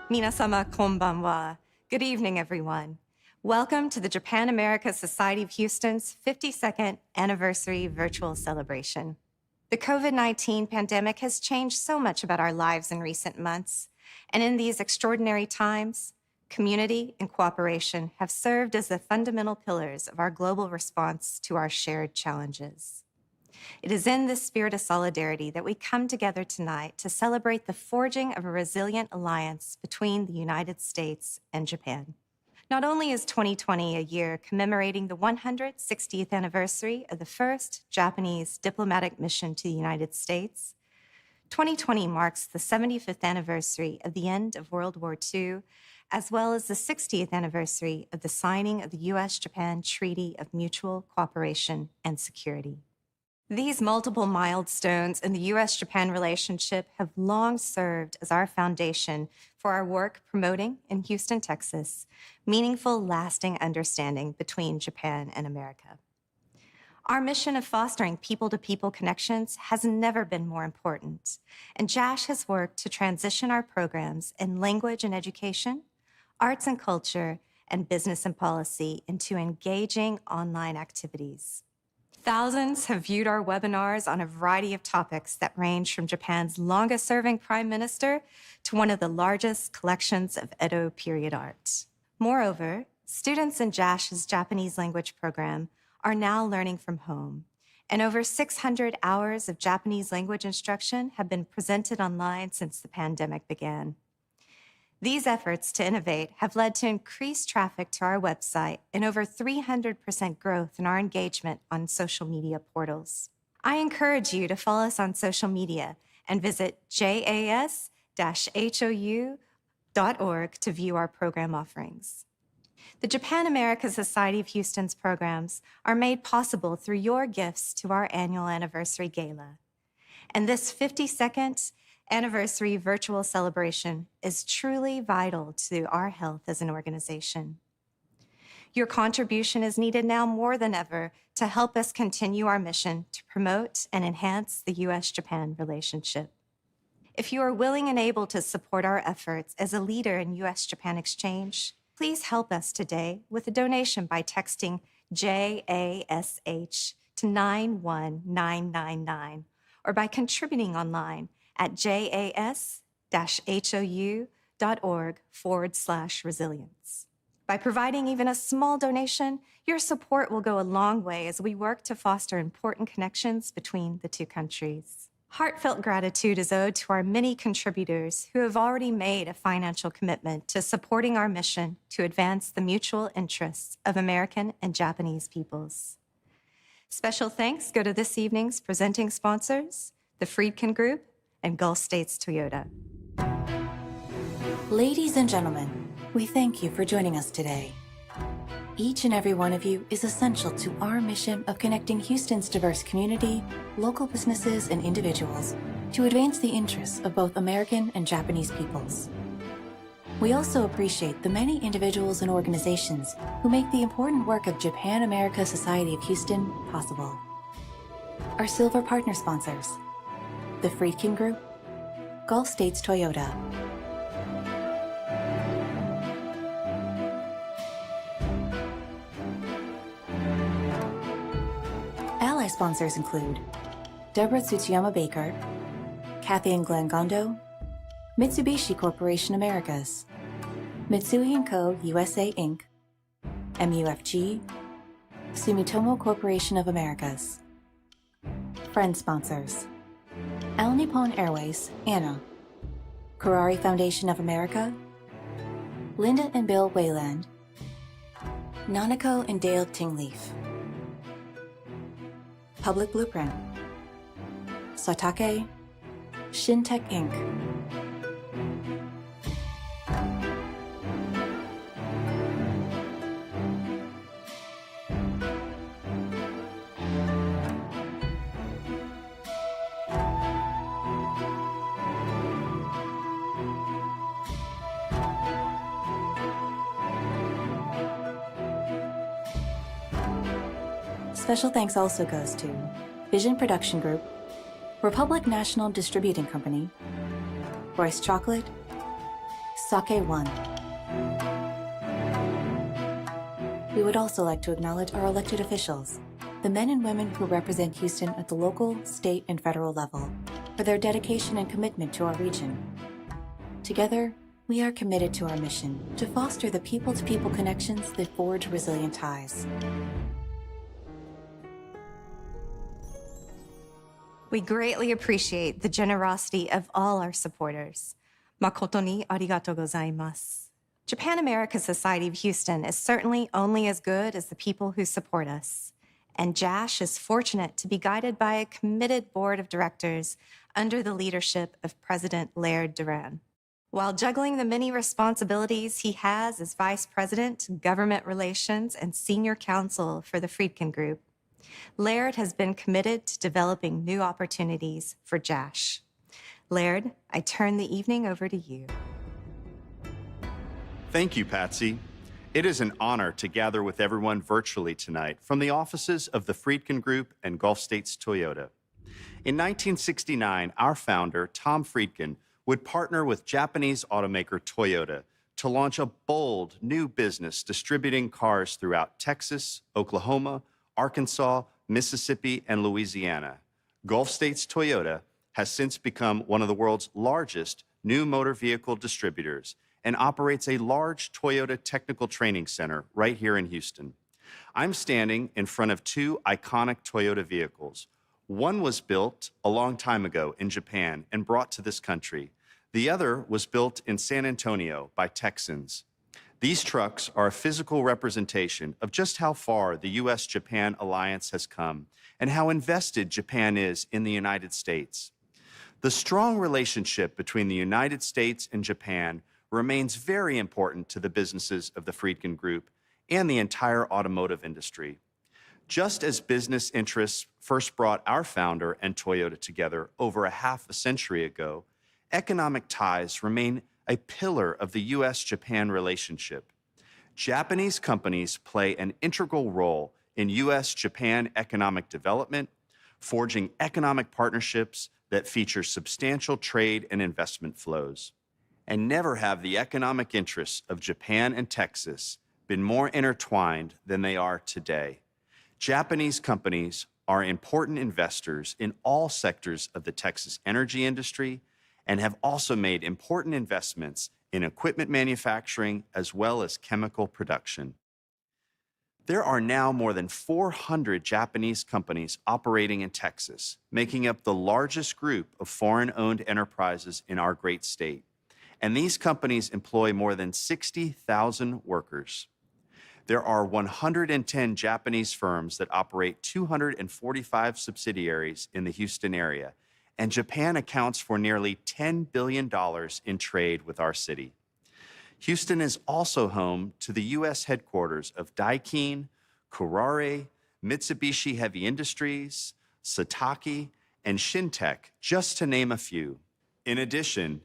Minasama konbanwa. Good evening, everyone. Welcome to the Japan-America Society of Houston's 52nd anniversary virtual celebration. The COVID-19 pandemic has changed so much about our lives in recent months, and in these extraordinary times, community and cooperation have served as the fundamental pillars of our global response to our shared challenges. It is in this spirit of solidarity that we come together tonight to celebrate the forging of a resilient alliance between the United States and Japan. Not only is 2020 a year commemorating the 160th anniversary of the first Japanese diplomatic mission to the United States, 2020 marks the 75th anniversary of the end of World War II, as well as the 60th anniversary of the signing of the U.S.-Japan Treaty of Mutual Cooperation and Security. These multiple milestones in the U.S.-Japan relationship have long served as our foundation for our work promoting, in Houston, Texas, meaningful, lasting understanding between Japan and America. Our mission of fostering people-to-people connections has never been more important, and JASH has worked to transition our programs in language and education, arts and culture, and business and policy into engaging online activities. Thousands have viewed our webinars on a variety of topics that range from Japan's longest-serving prime minister to one of the largest collections of Edo period art. Moreover, students in JASH's Japanese language program are now learning from home, and over 600 hours of Japanese language instruction have been presented online since the pandemic began. These efforts to innovate have led to increased traffic to our website and over 300% growth in our engagement on social media portals. I encourage you to follow us on social media and visit jas-hou.org to view our program offerings. The Japan-America Society of Houston's programs are made possible through your gifts to our annual anniversary gala. And this 52nd anniversary virtual celebration is truly vital to our health as an organization. Your contribution is needed now more than ever to help us continue our mission to promote and enhance the U.S.-Japan relationship. If you are willing and able to support our efforts as a leader in U.S.-Japan exchange, please help us today with a donation by texting JASH to 91999 or by contributing online at jas-hou.org/resilience. By providing even a small donation, your support will go a long way as we work to foster important connections between the two countries. Heartfelt gratitude is owed to our many contributors who have already made a financial commitment to supporting our mission to advance the mutual interests of American and Japanese peoples. Special thanks go to this evening's presenting sponsors, the Friedkin Group, and Gulf States Toyota. Ladies and gentlemen, we thank you for joining us today. Each and every one of you is essential to our mission of connecting Houston's diverse community, local businesses, and individuals to advance the interests of both American and Japanese peoples. We also appreciate the many individuals and organizations who make the important work of Japan-America Society of Houston possible. Our silver partner sponsors: the Friedkin Group, Gulf States Toyota. Ally sponsors include Deborah Tsutsuyama Baker, Kathy and Glenn Gondo, Mitsubishi Corporation Americas, Mitsui & Co. USA Inc., MUFG, Sumitomo Corporation of Americas. Friend sponsors: All Nippon Airways, Anna, Kurari Foundation of America, Linda and Bill Wayland, Nanako and Dale Tingleaf, Public Blueprint, Satake, Shintech Inc., Special thanks also goes to Vision Production Group, Republic National Distributing Company, Royce Chocolate, Sake One. We would also like to acknowledge our elected officials, the men and women who represent Houston at the local, state, and federal level, for their dedication and commitment to our region. Together, we are committed to our mission to foster the people-to-people connections that forge resilient ties. We greatly appreciate the generosity of all our supporters. Makoto ni arigatou gozaimasu. Japan America Society of Houston is certainly only as good as the people who support us. And JASH is fortunate to be guided by a committed board of directors under the leadership of President Laird Duran. While juggling the many responsibilities he has as Vice President, Government Relations, and Senior Counsel for the Friedkin Group, Laird has been committed to developing new opportunities for JASH. Laird, I turn the evening over to you. Thank you, Patsy. It is an honor to gather with everyone virtually tonight from the offices of the Friedkin Group and Gulf States Toyota. In 1969, our founder, Tom Friedkin, would partner with Japanese automaker Toyota to launch a bold new business distributing cars throughout Texas, Oklahoma, Arkansas, Mississippi, and Louisiana. Gulf States Toyota has since become one of the world's largest new motor vehicle distributors and operates a large Toyota technical training center right here in Houston. I'm standing in front of two iconic Toyota vehicles. One was built a long time ago in Japan and brought to this country. The other was built in San Antonio by Texans. These trucks are a physical representation of just how far the U.S.-Japan alliance has come and how invested Japan is in the United States. The strong relationship between the United States and Japan remains very important to the businesses of the Friedkin Group and the entire automotive industry. Just as business interests first brought our founder and Toyota together over a half a century ago, economic ties remain a pillar of the U.S.-Japan relationship. Japanese companies play an integral role in U.S.-Japan economic development, forging economic partnerships that feature substantial trade and investment flows. And never have the economic interests of Japan and Texas been more intertwined than they are today. Japanese companies are important investors in all sectors of the Texas energy industry and have also made important investments in equipment manufacturing as well as chemical production. There are now more than 400 Japanese companies operating in Texas, making up the largest group of foreign-owned enterprises in our great state. And these companies employ more than 60,000 workers. There are 110 Japanese firms that operate 245 subsidiaries in the Houston area, and Japan accounts for nearly $10 billion in trade with our city. Houston is also home to the U.S. headquarters of Daikin, Kuraray, Mitsubishi Heavy Industries, Sataki, and Shintech, just to name a few. In addition,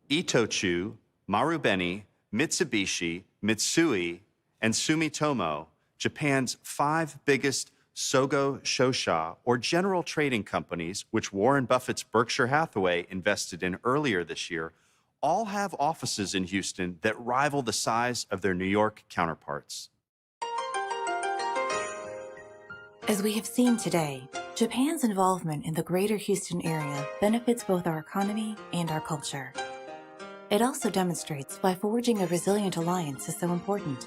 Itochu, Marubeni, Mitsubishi, Mitsui, and Sumitomo, Japan's 5 biggest Sogo Shosha, or general trading companies, which Warren Buffett's Berkshire Hathaway invested in earlier this year, all have offices in Houston that rival the size of their New York counterparts. As we have seen today, Japan's involvement in the greater Houston area benefits both our economy and our culture. It also demonstrates why forging a resilient alliance is so important.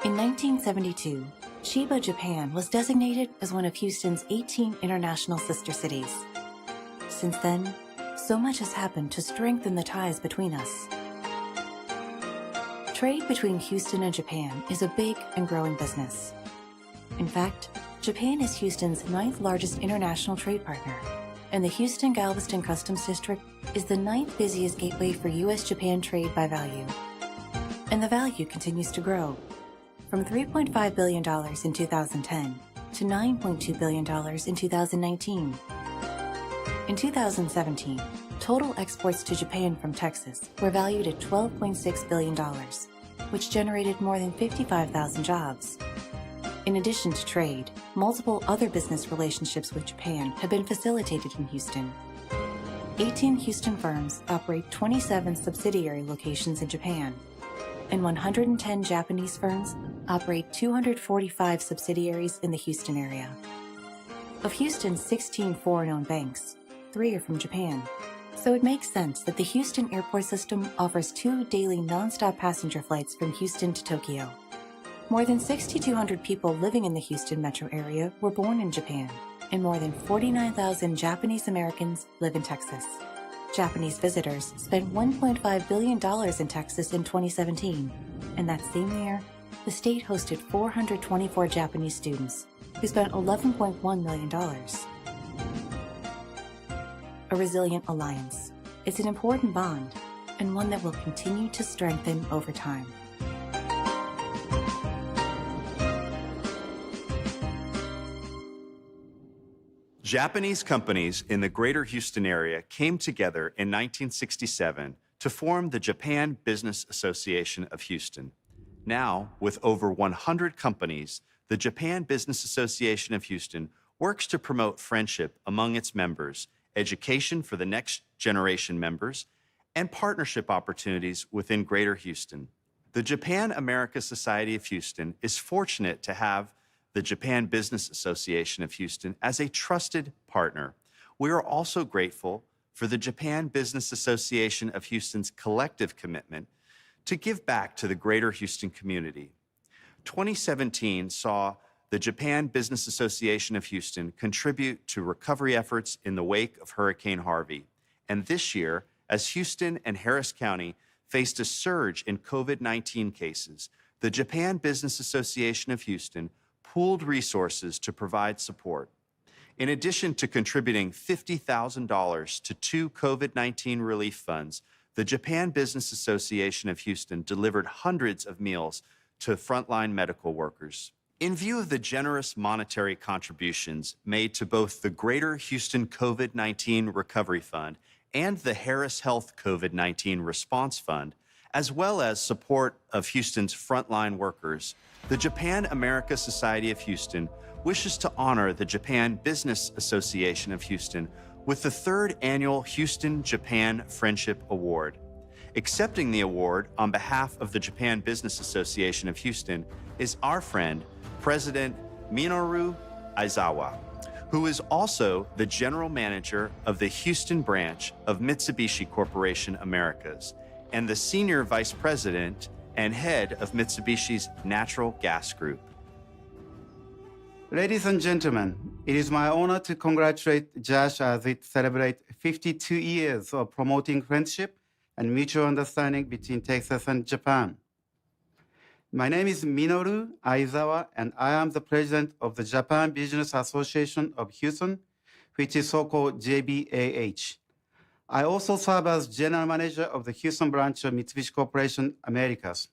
In 1972, Chiba, Japan was designated as one of Houston's 18 international sister cities. Since then, so much has happened to strengthen the ties between us. Trade between Houston and Japan is a big and growing business. In fact, Japan is Houston's 9th largest international trade partner, and the Houston-Galveston Customs District is the 9th busiest gateway for U.S.-Japan trade by value. And the value continues to grow, from $3.5 billion in 2010 to $9.2 billion in 2019. In 2017, total exports to Japan from Texas were valued at $12.6 billion, which generated more than 55,000 jobs. In addition to trade, multiple other business relationships with Japan have been facilitated in Houston. 18 Houston firms operate 27 subsidiary locations in Japan, and 110 Japanese firms operate 245 subsidiaries in the Houston area. Of Houston's 16 foreign-owned banks, 3 are from Japan, so it makes sense that the Houston airport system offers 2 daily nonstop passenger flights from Houston to Tokyo. More than 6,200 people living in the Houston metro area were born in Japan, and more than 49,000 Japanese Americans live in Texas. Japanese visitors spent $1.5 billion in Texas in 2017, and that same year, the state hosted 424 Japanese students who spent $11.1 million. A resilient alliance. It's an important bond, and one that will continue to strengthen over time. Japanese companies in the greater Houston area came together in 1967 to form the Japan Business Association of Houston. Now, with over 100 companies, the Japan Business Association of Houston works to promote friendship among its members, education for the next generation members, and partnership opportunities within Greater Houston. The Japan America Society of Houston is fortunate to have the Japan Business Association of Houston as a trusted partner. We are also grateful for the Japan Business Association of Houston's collective commitment to give back to the greater Houston community. 2017 saw the Japan Business Association of Houston contribute to recovery efforts in the wake of Hurricane Harvey. And this year, as Houston and Harris County faced a surge in COVID-19 cases, the Japan Business Association of Houston pooled resources to provide support. In addition to contributing $50,000 to 2 COVID-19 relief funds, the Japan Business Association of Houston delivered hundreds of meals to frontline medical workers. In view of the generous monetary contributions made to both the Greater Houston COVID-19 Recovery Fund and the Harris Health COVID-19 Response Fund, as well as support of Houston's frontline workers, the Japan America Society of Houston wishes to honor the Japan Business Association of Houston with the 3rd annual Houston-Japan Friendship Award. Accepting the award on behalf of the Japan Business Association of Houston is our friend, President Minoru Aizawa, who is also the General Manager of the Houston branch of Mitsubishi Corporation Americas and the Senior Vice President and Head of Mitsubishi's Natural Gas Group. Ladies and gentlemen, it is my honor to congratulate JASH as it celebrates 52 years of promoting friendship and mutual understanding between Texas and Japan. My name is Minoru Aizawa, and I am the president of the Japan Business Association of Houston, which is so-called JBAH. I also serve as general manager of the Houston branch of Mitsubishi Corporation Americas.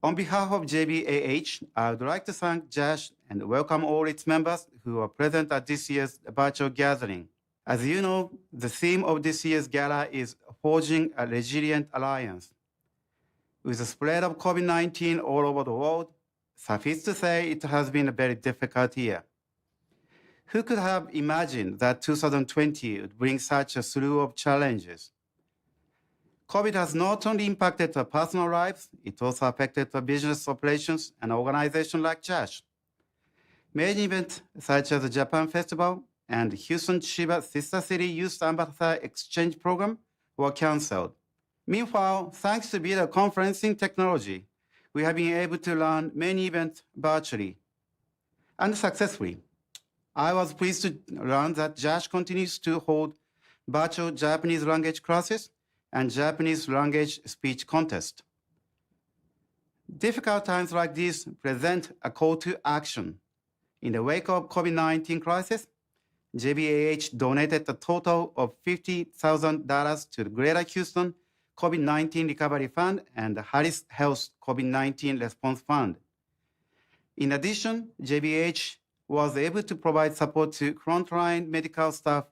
On behalf of JBAH, I would like to thank JASH and welcome all its members who are present at this year's virtual gathering. As you know, the theme of this year's gala is Forging a Resilient Alliance. With the spread of COVID-19 all over the world, suffice to say it has been a very difficult year. Who could have imagined that 2020 would bring such a slew of challenges? COVID has not only impacted our personal lives, it also affected our business operations and organizations like JASH. Main events such as the Japan Festival and Houston Chiba Sister City Youth Ambassador Exchange Program were canceled. Meanwhile, thanks to video conferencing technology, we have been able to run many events virtually and successfully. I was pleased to learn that JASH continues to hold virtual Japanese language classes and Japanese language speech contest. Difficult times like these present a call to action. In the wake of COVID-19 crisis, JBAH donated a total of $50,000 to the Greater Houston COVID-19 Recovery Fund and the Harris Health COVID-19 Response Fund. In addition, JBAH was able to provide support to frontline medical staff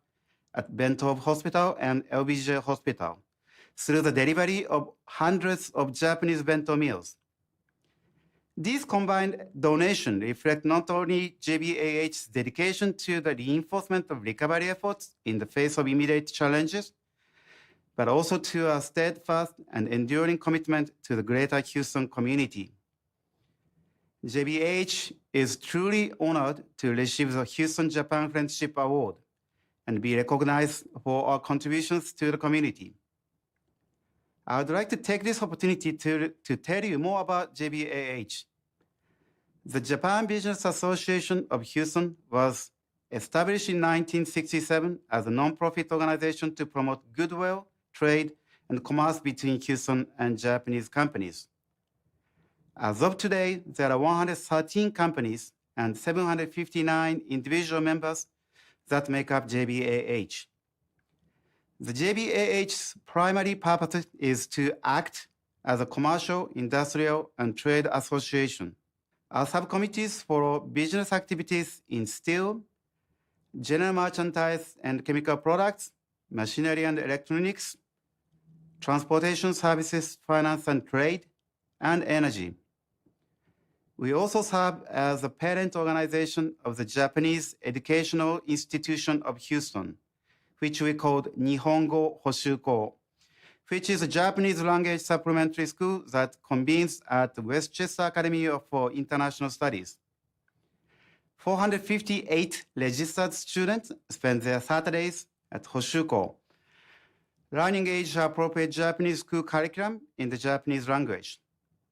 at Bentov Hospital and LBJ Hospital through the delivery of hundreds of Japanese bento meals. These combined donations reflect not only JBAH's dedication to the reinforcement of recovery efforts in the face of immediate challenges, but also to our steadfast and enduring commitment to the greater Houston community. JBAH is truly honored to receive the Houston Japan Friendship Award and be recognized for our contributions to the community. I would like to take this opportunity to tell you more about JBAH. The Japan Business Association of Houston was established in 1967 as a nonprofit organization to promote goodwill, trade, and commerce between Houston and Japanese companies. As of today, there are 113 companies and 759 individual members that make up JBAH. The JBAH's primary purpose is to act as a commercial, industrial, and trade association. Our subcommittees follow business activities in steel, general merchandise and chemical products, machinery and electronics, transportation services, finance and trade, and energy. We also serve as a parent organization of the Japanese Educational Institution of Houston, which we called Nihongo Hoshuko, which is a Japanese language supplementary school that convenes at the Westchester Academy for International Studies. 458 registered students spend their Saturdays at Hoshuko, learning age-appropriate Japanese school curriculum in the Japanese language.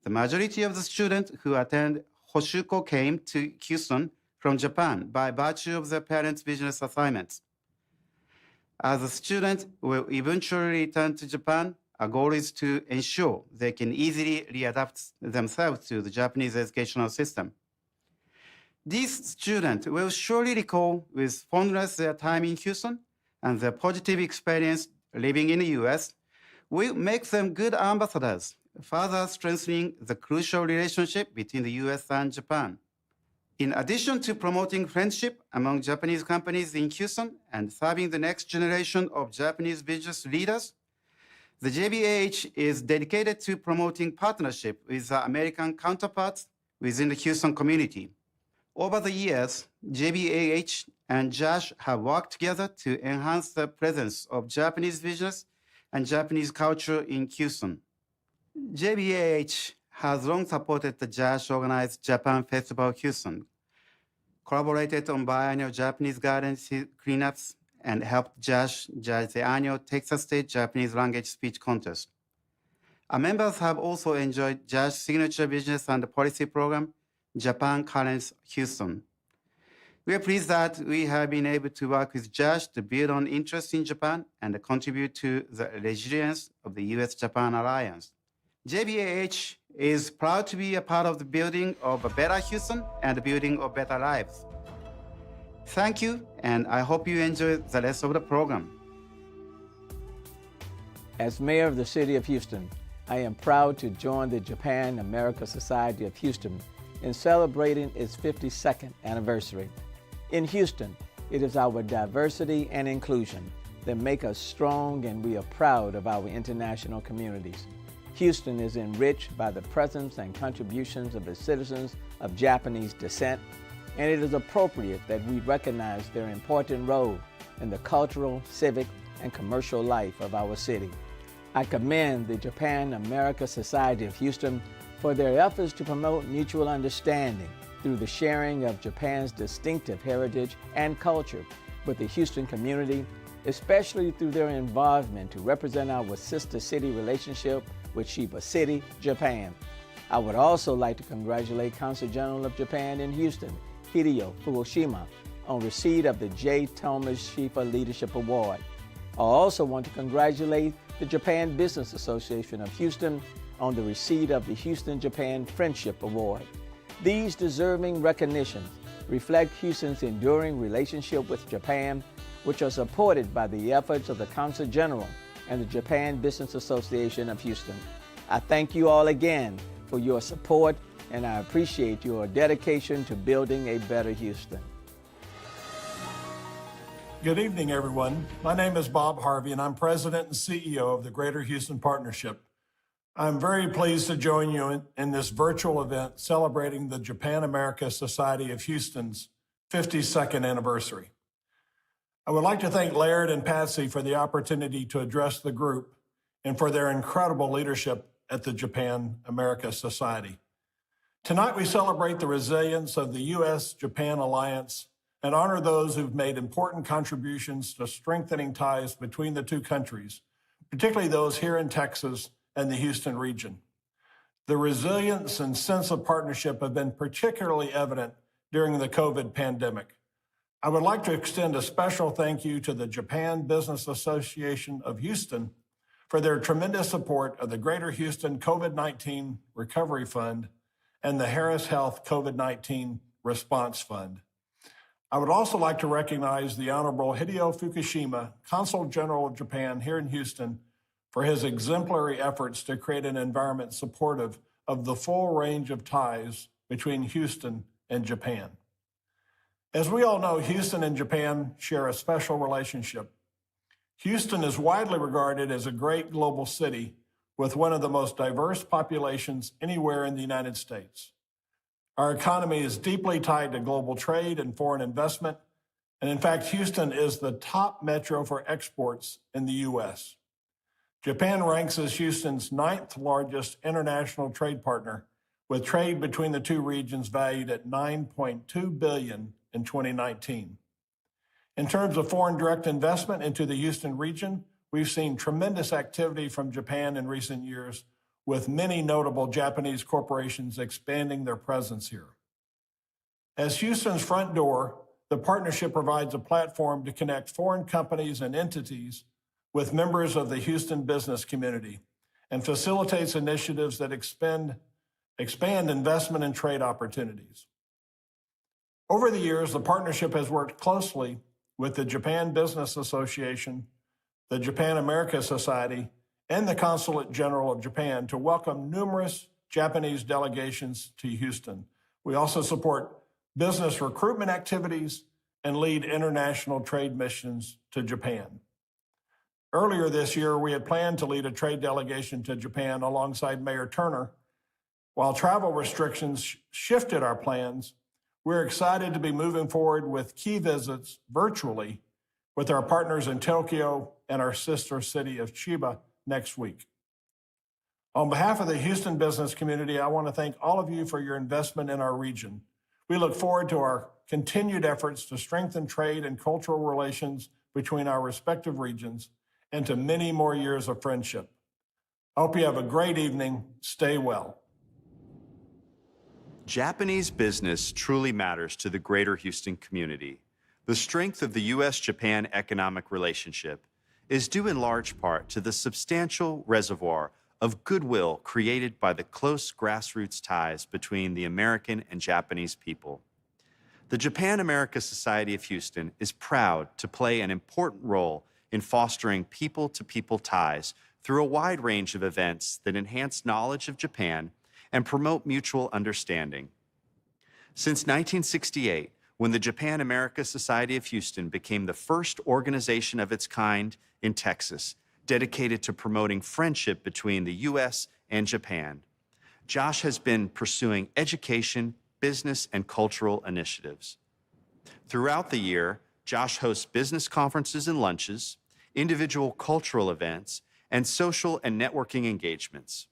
The majority of the students who attend Hoshuko came to Houston from Japan by virtue of their parents' business assignments. As the students will eventually return to Japan, our goal is to ensure they can easily readapt themselves to the Japanese educational system. These students will surely recall with fondness their time in Houston, and their positive experience living in the U.S. will make them good ambassadors, further strengthening the crucial relationship between the U.S. and Japan. In addition to promoting friendship among Japanese companies in Houston and serving the next generation of Japanese business leaders, the JBAH is dedicated to promoting partnership with our American counterparts within the Houston community. Over the years, JBAH and JASH have worked together to enhance the presence of Japanese business and Japanese culture in Houston. JBAH has long supported the JASH-organized Japan Festival Houston, collaborated on biannual Japanese garden cleanups, and helped JASH judge the annual Texas State Japanese Language Speech Contest. Our members have also enjoyed JASH's signature business and policy program, Japan Currents Houston. We are pleased that we have been able to work with JASH to build on interest in Japan and contribute to the resilience of the U.S.-Japan alliance. JBAH is proud to be a part of the building of a better Houston and the building of better lives. Thank you, and I hope you enjoy the rest of the program. As mayor of the city of Houston, I am proud to join the Japan America Society of Houston in celebrating its 52nd anniversary. In Houston, it is our diversity and inclusion that make us strong, and we are proud of our international communities. Houston is enriched by the presence and contributions of its citizens of Japanese descent, and it is appropriate that we recognize their important role in the cultural, civic, and commercial life of our city. I commend the Japan America Society of Houston for their efforts to promote mutual understanding through the sharing of Japan's distinctive heritage and culture with the Houston community, especially through their involvement to represent our sister city relationship with Chiba City, Japan. I would also like to congratulate Consul General of Japan in Houston, Hideo Fukushima, on receipt of the J. Thomas Shifa Leadership Award. I also want to congratulate the Japan Business Association of Houston on the receipt of the Houston-Japan Friendship Award. These deserving recognitions reflect Houston's enduring relationship with Japan, which are supported by the efforts of the Consul General and the Japan Business Association of Houston. I thank you all again for your support, and I appreciate your dedication to building a better Houston. Good evening, everyone. My name is Bob Harvey, and I'm President and CEO of the Greater Houston Partnership. I'm very pleased to join you in this virtual event celebrating the Japan-America Society of Houston's 52nd anniversary. I would like to thank Laird and Patsy for the opportunity to address the group and for their incredible leadership at the Japan-America Society. Tonight, we celebrate the resilience of the U.S.-Japan alliance and honor those who've made important contributions to strengthening ties between the two countries, particularly those here in Texas and the Houston region. The resilience and sense of partnership have been particularly evident during the COVID pandemic. I would like to extend a special thank you to the Japan Business Association of Houston for their tremendous support of the Greater Houston COVID-19 Recovery Fund and the Harris Health COVID-19 Response Fund. I would also like to recognize the Honorable Hideo Fukushima, Consul General of Japan here in Houston, for his exemplary efforts to create an environment supportive of the full range of ties between Houston and Japan. As we all know, Houston and Japan share a special relationship. Houston is widely regarded as a great global city with one of the most diverse populations anywhere in the United States. Our economy is deeply tied to global trade and foreign investment, and in fact, Houston is the top metro for exports in the U.S. Japan ranks as Houston's 9th largest international trade partner, with trade between the two regions valued at $9.2 billion in 2019. In terms of foreign direct investment into the Houston region, we've seen tremendous activity from Japan in recent years, with many notable Japanese corporations expanding their presence here. As Houston's front door, the partnership provides a platform to connect foreign companies and entities with members of the Houston business community and facilitates initiatives that expand investment and trade opportunities. Over the years, the partnership has worked closely with the Japan Business Association, the Japan-America Society, and the Consulate General of Japan to welcome numerous Japanese delegations to Houston. We also support business recruitment activities and lead international trade missions to Japan. Earlier this year, we had planned to lead a trade delegation to Japan alongside Mayor Turner. While travel restrictions shifted our plans, we're excited to be moving forward with key visits virtually with our partners in Tokyo and our sister city of Chiba next week. On behalf of the Houston business community, I want to thank all of you for your investment in our region. We look forward to our continued efforts to strengthen trade and cultural relations between our respective regions and to many more years of friendship. I hope you have a great evening. Stay well. Japanese business truly matters to the greater Houston community. The strength of the U.S.-Japan economic relationship is due in large part to the substantial reservoir of goodwill created by the close grassroots ties between the American and Japanese people. The Japan-America Society of Houston is proud to play an important role in fostering people-to-people ties through a wide range of events that enhance knowledge of Japan and promote mutual understanding. Since 1968, when the Japan-America Society of Houston became the first organization of its kind in Texas, dedicated to promoting friendship between the U.S. and Japan, JASH has been pursuing education, business, and cultural initiatives. Throughout the year, JASH hosts business conferences and lunches, individual cultural events, and social and networking engagements.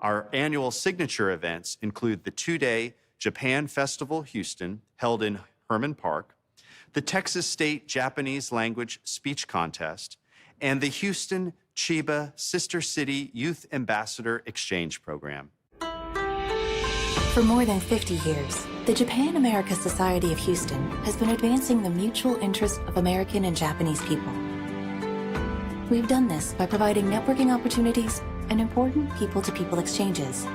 Our annual signature events include the two-day Japan Festival Houston, held in Herman Park, the Texas State Japanese Language Speech Contest, and the Houston Chiba Sister City Youth Ambassador Exchange Program. For more than 50 years, the Japan-America Society of Houston has been advancing the mutual interest of American and Japanese people. We've done this by providing networking opportunities and important people-to-people exchanges,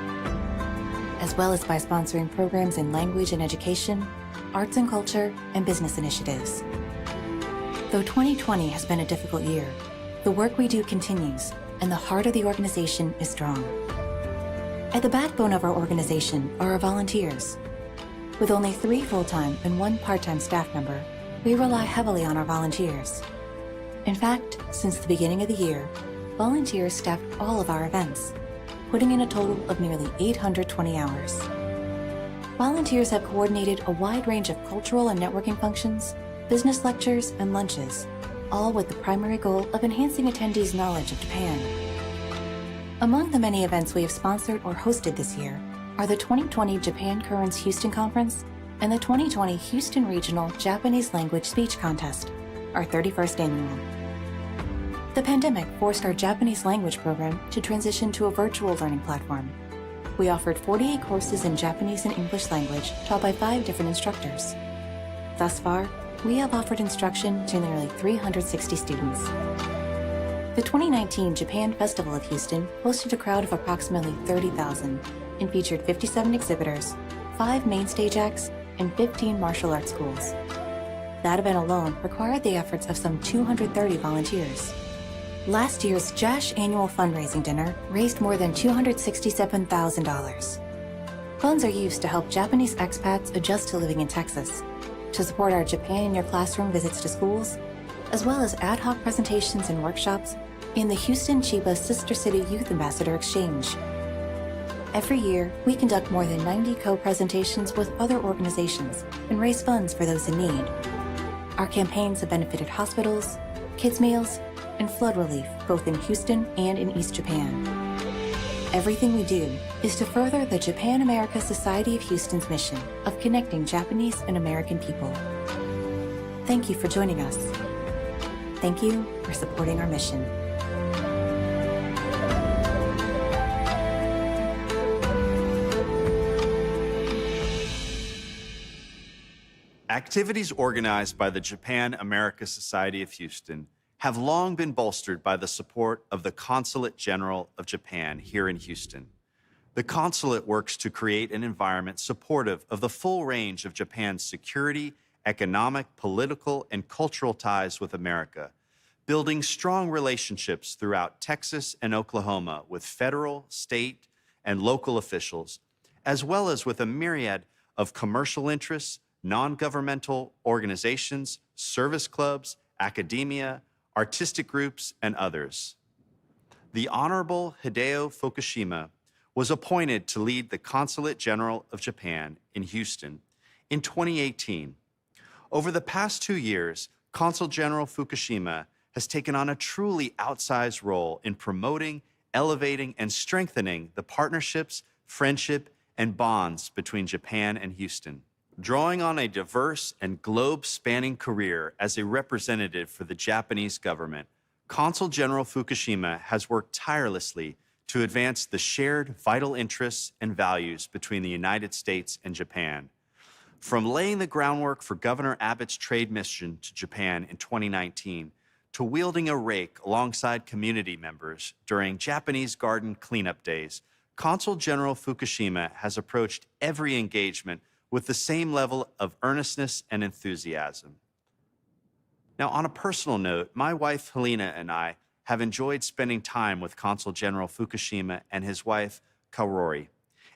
as well as by sponsoring programs in language and education, arts and culture, and business initiatives. Though 2020 has been a difficult year, the work we do continues, and the heart of the organization is strong. At the backbone of our organization are our volunteers. With only 3 full-time and 1 part-time staff member, we rely heavily on our volunteers. In fact, since the beginning of the year, volunteers staffed all of our events. putting in a total of nearly 820 hours. Volunteers have coordinated a wide range of cultural and networking functions, business lectures, and lunches, all with the primary goal of enhancing attendees' knowledge of Japan. Among the many events we have sponsored or hosted this year are the 2020 Japan Currents Houston Conference and the 2020 Houston Regional Japanese Language Speech Contest, our 31st annual. The pandemic forced our Japanese language program to transition to a virtual learning platform. We offered 48 courses in Japanese and English language taught by 5 different instructors. Thus far, we have offered instruction to nearly 360 students. The 2019 Japan Festival of Houston hosted a crowd of approximately 30,000 and featured 57 exhibitors, 5 main stage acts, and 15 martial arts schools. That event alone required the efforts of some 230 volunteers. Last year's JASH annual fundraising dinner raised more than $267,000. Funds are used to help Japanese expats adjust to living in Texas, to support our Japan in Your Classroom visits to schools, as well as ad hoc presentations and workshops in the Houston Chiba Sister City Youth Ambassador Exchange. Every year, we conduct more than 90 co-presentations with other organizations and raise funds for those in need. Our campaigns have benefited hospitals, kids' meals, and flood relief both in Houston and in East Japan. Everything we do is to further the Japan America Society of Houston's mission of connecting Japanese and American people. Thank you for joining us. Thank you for supporting our mission. Activities organized by the Japan America Society of Houston have long been bolstered by the support of the Consulate General of Japan here in Houston. The consulate works to create an environment supportive of the full range of Japan's security, economic, political, and cultural ties with America, building strong relationships throughout Texas and Oklahoma with federal, state, and local officials, as well as with a myriad of commercial interests, non-governmental organizations, service clubs, academia, artistic groups, and others. The Honorable Hideo Fukushima was appointed to lead the Consulate General of Japan in Houston in 2018. Over the past 2 years, Consul General Fukushima has taken on a truly outsized role in promoting, elevating, and strengthening the partnerships, friendship, and bonds between Japan and Houston. Drawing on a diverse and globe-spanning career as a representative for the Japanese government, Consul General Fukushima has worked tirelessly to advance the shared vital interests and values between the United States and Japan. From laying the groundwork for Governor Abbott's trade mission to Japan in 2019, to wielding a rake alongside community members during Japanese garden cleanup days, Consul General Fukushima has approached every engagement with the same level of earnestness and enthusiasm. Now, on a personal note, my wife Helena and I have enjoyed spending time with Consul General Fukushima and his wife Kaori,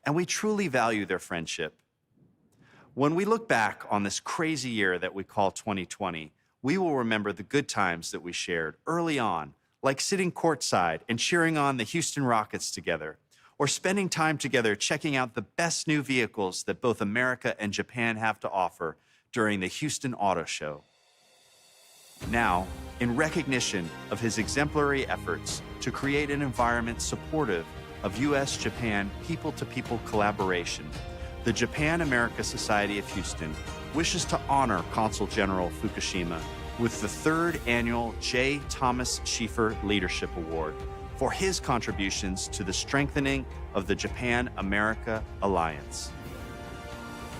and we truly value their friendship. When we look back on this crazy year that we call 2020, we will remember the good times that we shared early on, like sitting courtside and cheering on the Houston Rockets together, or spending time together checking out the best new vehicles that both America and Japan have to offer during the Houston Auto Show. Now, in recognition of his exemplary efforts to create an environment supportive of U.S.-Japan people-to-people collaboration, the Japan America Society of Houston wishes to honor Consul General Fukushima with the 3rd annual J. Thomas Schieffer Leadership Award for his contributions to the strengthening of the Japan-America alliance.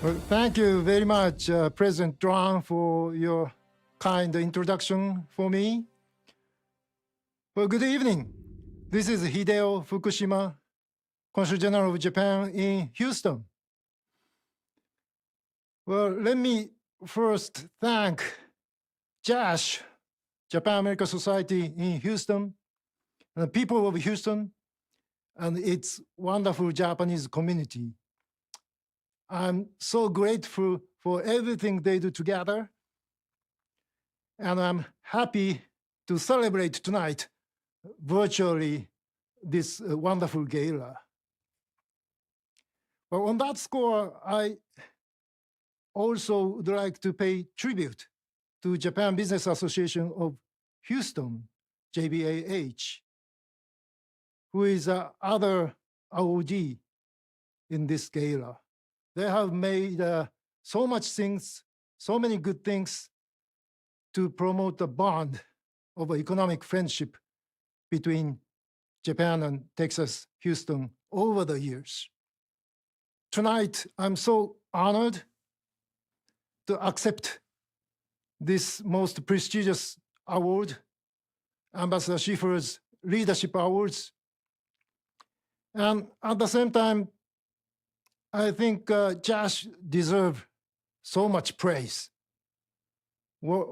Well, thank you very much, President Duan, for your kind introduction for me. Well, good evening. This is Hideo Fukushima, Consul General of Japan in Houston. Well, let me first thank JASH, Japan America Society in Houston, and the people of Houston, and its wonderful Japanese community. I'm so grateful for everything they do together, and I'm happy to celebrate tonight virtually this wonderful gala. But on that score, I also would like to pay tribute to Japan Business Association of Houston, JBAH, who is other awardee in this gala. They have made so much things, so many good things to promote the bond of economic friendship between Japan and Texas, Houston over the years. Tonight, I'm so honored to accept this most prestigious award, Ambassador Schiffer's Leadership Awards. And at the same time, I think JASH deserves so much praise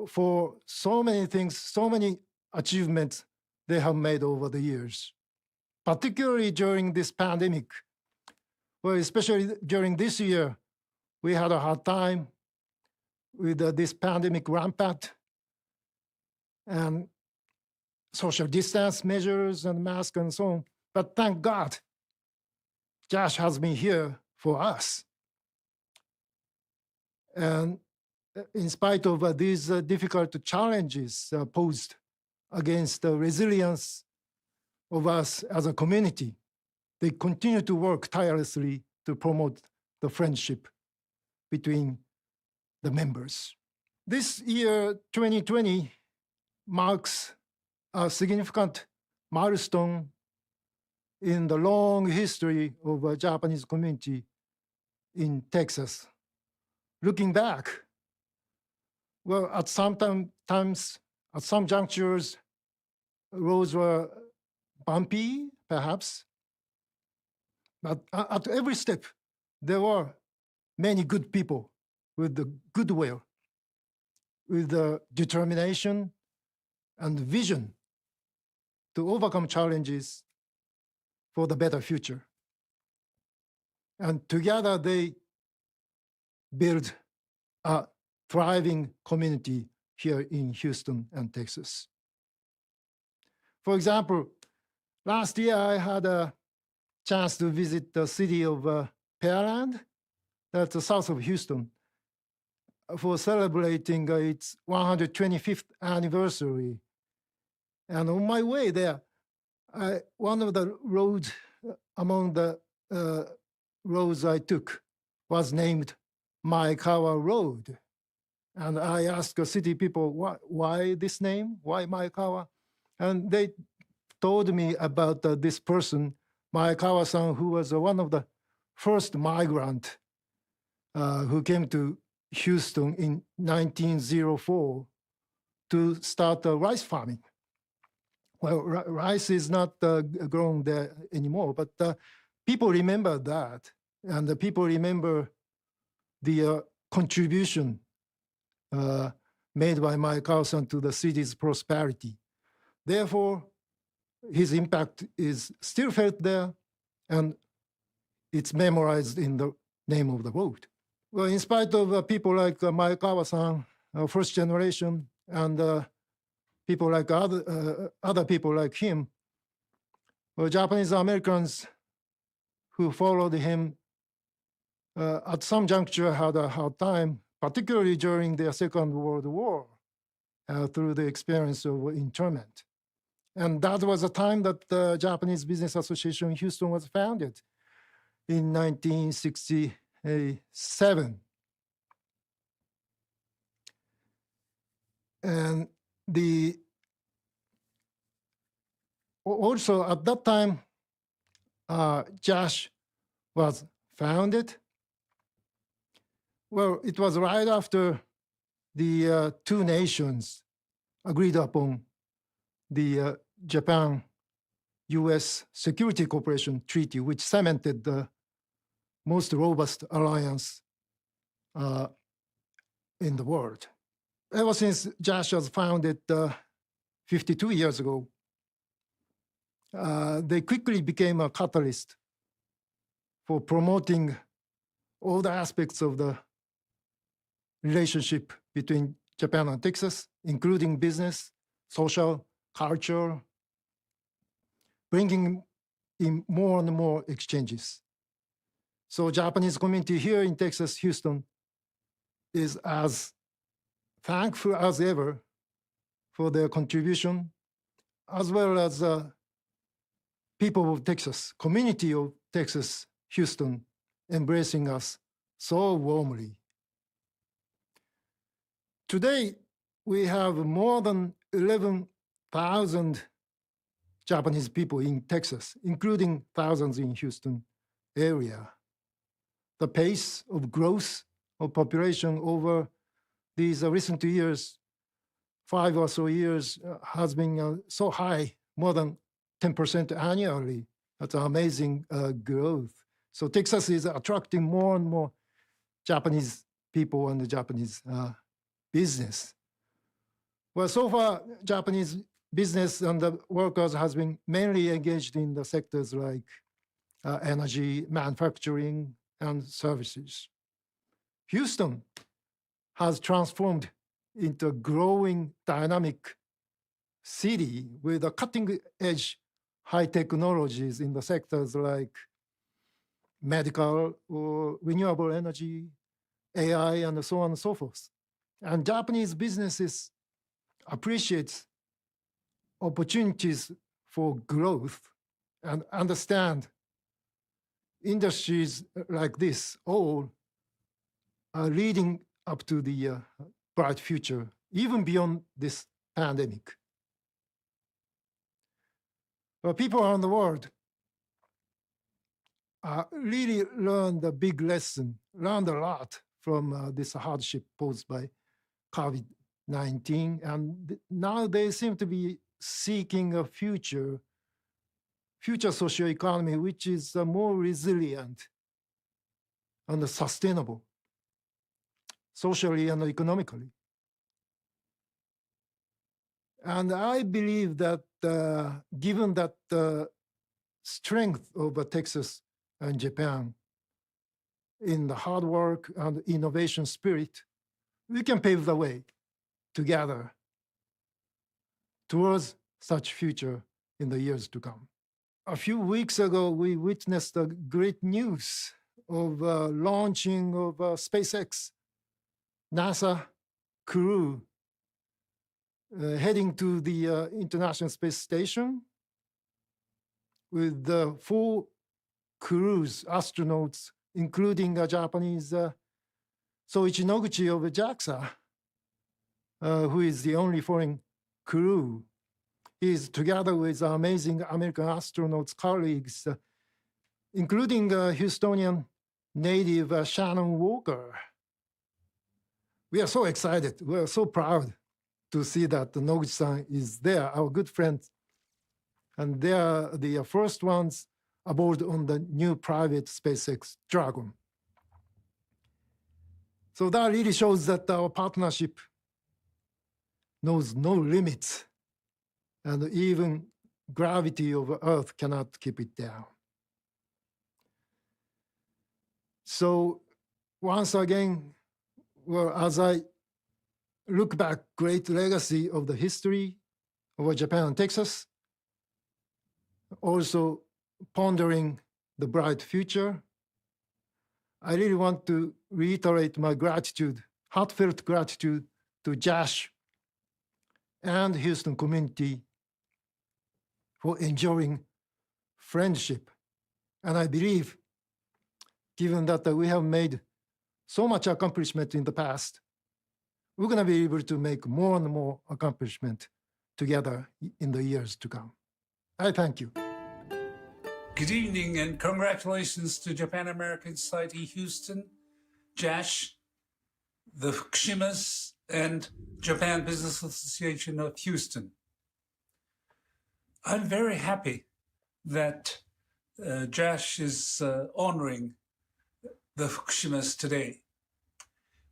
for so many things, so many achievements they have made over the years, particularly during this pandemic. Well, especially during this year, we had a hard time with this pandemic rampant and social distance measures and masks and so on. But thank God, JASH has been here for us. And in spite of these difficult challenges posed against the resilience of us as a community, they continue to work tirelessly to promote the friendship between the members. This year, 2020, marks a significant milestone in the long history of a Japanese community in Texas. Looking back, well, at some times, at some junctures, roads were bumpy, perhaps, but at every step, there were many good people with the goodwill, with the determination and vision to overcome challenges for the better future. And together they build a thriving community here in Houston and Texas. For example, last year I had a chance to visit the city of Pearland, that's south of Houston, for celebrating its 125th anniversary. And on my way there, one of the roads among the roads I took was named Maekawa Road. And I asked the city people, why this name? Why Maekawa? And they told me about this person, Maekawa-san, who was one of the first migrant who came to Houston in 1904 to start rice farming. Well, rice is not grown there anymore, but people remember that, and the people remember the contribution made by Maekawa-san to the city's prosperity. Therefore, his impact is still felt there, and it's memorized in the name of the road. Well, in spite of people like Maekawa-san, first generation, and people like other people like him, well, Japanese Americans who followed him at some juncture had a hard time, particularly during the Second World War, through the experience of internment. And that was a time that the Japanese Business Association in Houston was founded in 1967. And also at that time, JASH was founded. Well, it was right after the two nations agreed upon the Japan-US Security Cooperation Treaty, which cemented the most robust alliance in the world. Ever since JASH was founded 52 years ago, they quickly became a catalyst for promoting all the aspects of the relationship between Japan and Texas, including business, social, culture, bringing in more and more exchanges. So Japanese community here in Texas, Houston, is as thankful as ever for their contribution, as well as people of Texas, community of Texas, Houston, embracing us so warmly. Today, we have more than 11,000 Japanese people in Texas, including thousands in Houston area. The pace of growth of population over these recent years, 5 or so years, has been so high, more than 10% annually. That's amazing growth. So Texas is attracting more and more Japanese people and the Japanese business. Well, so far, Japanese business and the workers has been mainly engaged in the sectors like energy, manufacturing, and services. Houston has transformed into a growing dynamic city with a cutting-edge high technologies in the sectors like medical or renewable energy, AI, and so on and so forth. And Japanese businesses appreciate opportunities for growth and understand industries like this all are leading up to the bright future, even beyond this pandemic. Well, people around the world really learned a big lesson, learned a lot from this hardship posed by COVID-19, and now they seem to be seeking a future socio-economy which is more resilient and sustainable, socially and economically. And I believe that given that the strength of Texas and Japan in the hard work and innovation spirit, we can pave the way together towards such future in the years to come. A few weeks ago, we witnessed the great news of launching of SpaceX, NASA crew heading to the International Space Station with 4 crews, astronauts, including a Japanese Soichi Noguchi of JAXA, who is the only foreign crew. He is together with amazing American astronauts colleagues, including Houstonian native Shannon Walker. We are so excited. We are so proud to see that Noguchi-san is there, our good friend. And they are the first ones aboard on the new private SpaceX Dragon. So that really shows that our partnership knows no limits, and even gravity of Earth cannot keep it down. So once again, well, as I look back, great legacy of the history of Japan and Texas, also pondering the bright future, I really want to reiterate my gratitude, heartfelt gratitude to JASH and Houston community for enjoying friendship. And I believe, given that we have made so much accomplishment in the past, we're going to be able to make more and more accomplishment together in the years to come. I thank you. Good evening and congratulations to Japan American Society Houston, JASH, the Fukushimas, and Japan Business Association of Houston. I'm very happy that JASH is honoring the Fukushimas today.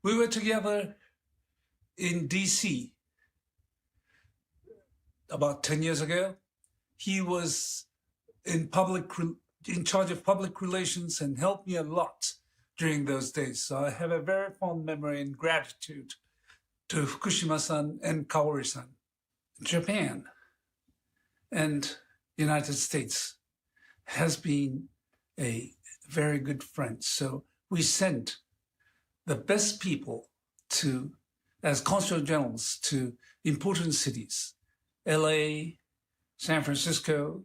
We were together in DC about 10 years ago. He was in charge of public relations and helped me a lot during those days. So I have a very fond memory and gratitude to Fukushima-san and Kaori-san. Japan and United States has been a very good friends. So we sent the best people as consul generals to important cities, LA, San Francisco,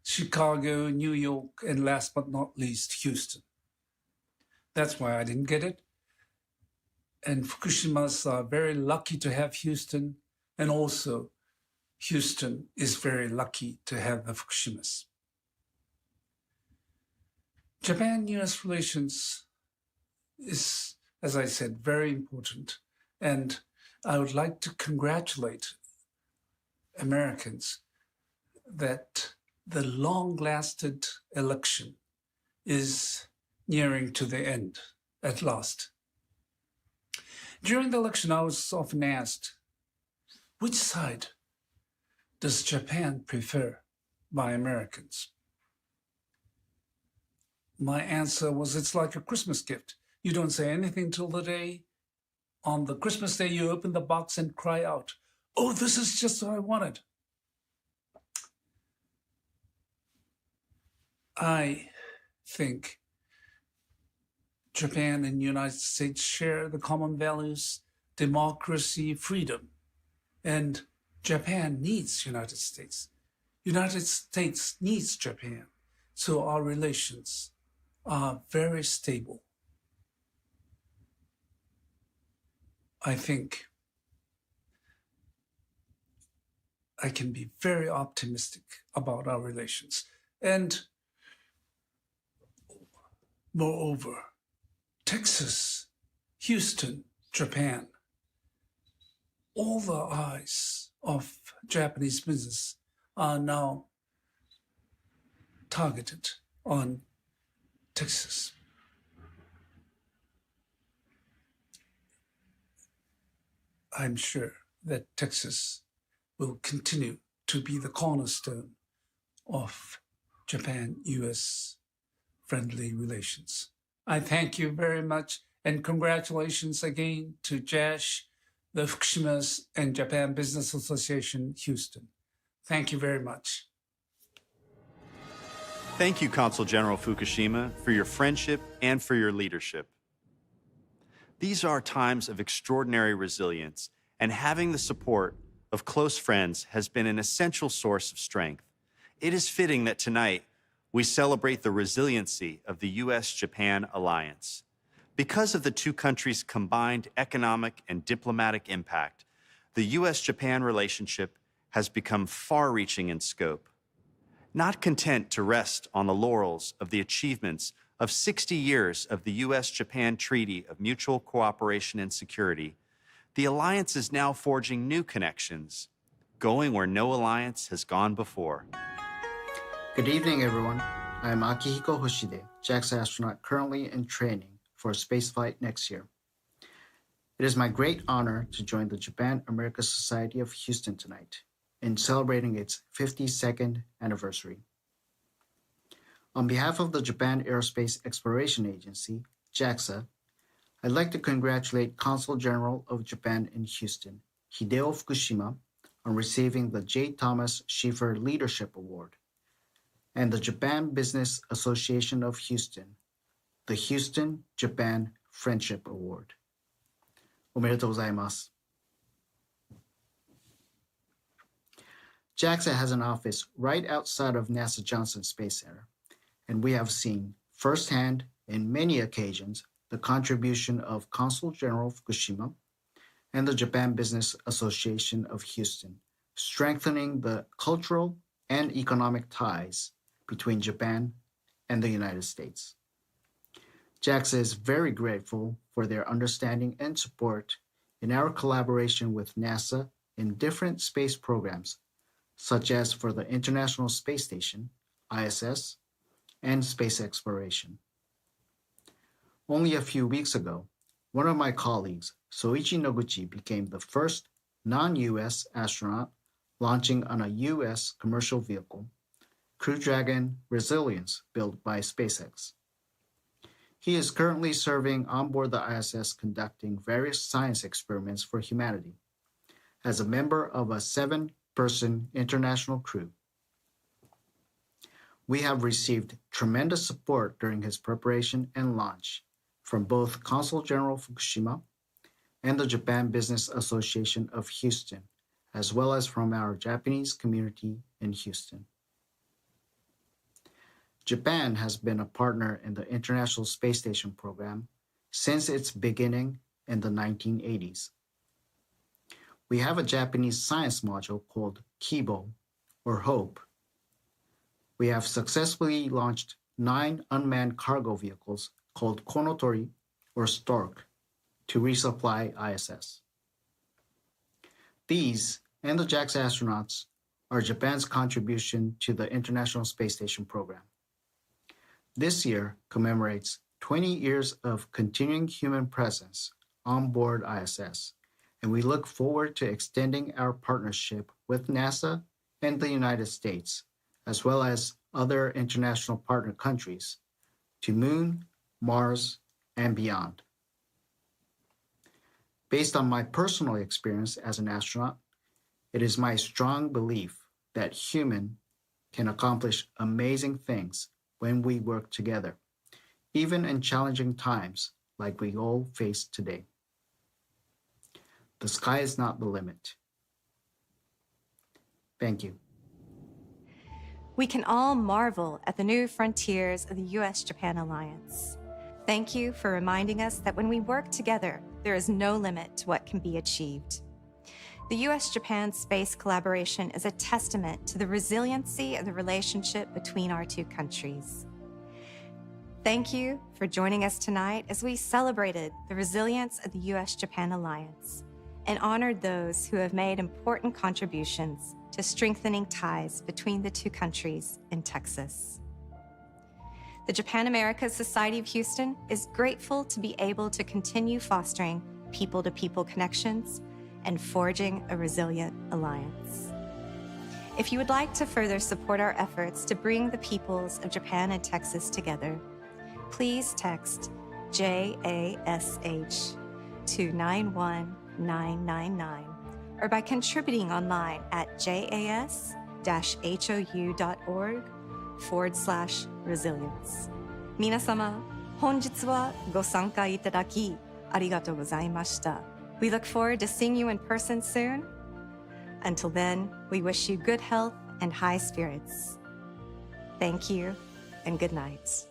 Chicago, New York, and last but not least, Houston. That's why I didn't get it. And Fukushima's are very lucky to have Houston, and also Houston is very lucky to have the Fukushimas. Japan-US relations is, as I said, very important. And I would like to congratulate Americans that the long-lasted election is nearing to the end at last. During the election, I was often asked, which side does Japan prefer by Americans? My answer was, it's like a Christmas gift. You don't say anything till the day. On the Christmas day, you open the box and cry out, oh, this is just what I wanted. I think Japan and the United States share the common values, democracy, freedom. And Japan needs United States. United States needs Japan. So our relations are very stable. I think I can be very optimistic about our relations. And moreover, Texas, Houston, Japan, all the eyes of Japanese business are now targeted on Texas. I'm sure that Texas will continue to be the cornerstone of Japan-US friendly relations. I thank you very much, and congratulations again to JASH, the Fukushimas, and Japan Business Association, Houston. Thank you very much. Thank you, Consul General Fukushima, for your friendship and for your leadership. These are times of extraordinary resilience, and having the support of close friends has been an essential source of strength. It is fitting that tonight we celebrate the resiliency of the U.S.-Japan alliance. Because of the two countries' combined economic and diplomatic impact, the U.S.-Japan relationship has become far-reaching in scope. Not content to rest on the laurels of the achievements of 60 years of the U.S.-Japan Treaty of Mutual Cooperation and Security, the alliance is now forging new connections, going where no alliance has gone before. Good evening, everyone. I am Akihiko Hoshide, JAXA astronaut currently in training for a spaceflight next year. It is my great honor to join the Japan-America Society of Houston tonight in celebrating its 52nd anniversary. On behalf of the Japan Aerospace Exploration Agency, JAXA, I'd like to congratulate Consul General of Japan in Houston, Hideo Fukushima, on receiving the J. Thomas Schiefer Leadership Award, and the Japan Business Association of Houston, the Houston Japan Friendship Award. おめでとうございます。JAXA has an office right outside of NASA Johnson Space Center, and we have seen firsthand, in many occasions, the contribution of Consul General Fukushima and the Japan Business Association of Houston, strengthening the cultural and economic ties between Japan and the United States. JAXA is very grateful for their understanding and support in our collaboration with NASA in different space programs, such as for the International Space Station, ISS, and space exploration. Only a few weeks ago, one of my colleagues, Soichi Noguchi, became the first non-US astronaut launching on a US commercial vehicle, Crew Dragon Resilience, built by SpaceX. He is currently serving on board the ISS conducting various science experiments for humanity as a member of a 7-person international crew. We have received tremendous support during his preparation and launch from both Consul General Fukushima and the Japan Business Association of Houston, as well as from our Japanese community in Houston. Japan has been a partner in the International Space Station program since its beginning in the 1980s. We have a Japanese science module called Kibo, or Hope. We have successfully launched 9 unmanned cargo vehicles called Konotori, or Stork, to resupply ISS. These and the JAX astronauts are Japan's contribution to the International Space Station program. This year commemorates 20 years of continuing human presence on board ISS, and we look forward to extending our partnership with NASA and the United States, as well as other international partner countries, to Moon, Mars, and beyond. Based on my personal experience as an astronaut, it is my strong belief that human can accomplish amazing things when we work together, even in challenging times like we all face today. The sky is not the limit. Thank you. We can all marvel at the new frontiers of the US-Japan alliance. Thank you for reminding us that when we work together, there is no limit to what can be achieved. The US-Japan space collaboration is a testament to the resiliency of the relationship between our two countries. Thank you for joining us tonight as we celebrated the resilience of the US-Japan alliance and honored those who have made important contributions to strengthening ties between the two countries in Texas. The Japan-America Society of Houston is grateful to be able to continue fostering people-to-people connections and forging a resilient alliance. If you would like to further support our efforts to bring the peoples of Japan and Texas together, please text JASH to 91999 or by contributing online at jas-hou.org/resilience. 皆様、本日はご参加いただきありがとうございました。We look forward to seeing you in person soon. Until then, we wish you good health and high spirits. Thank you and good night.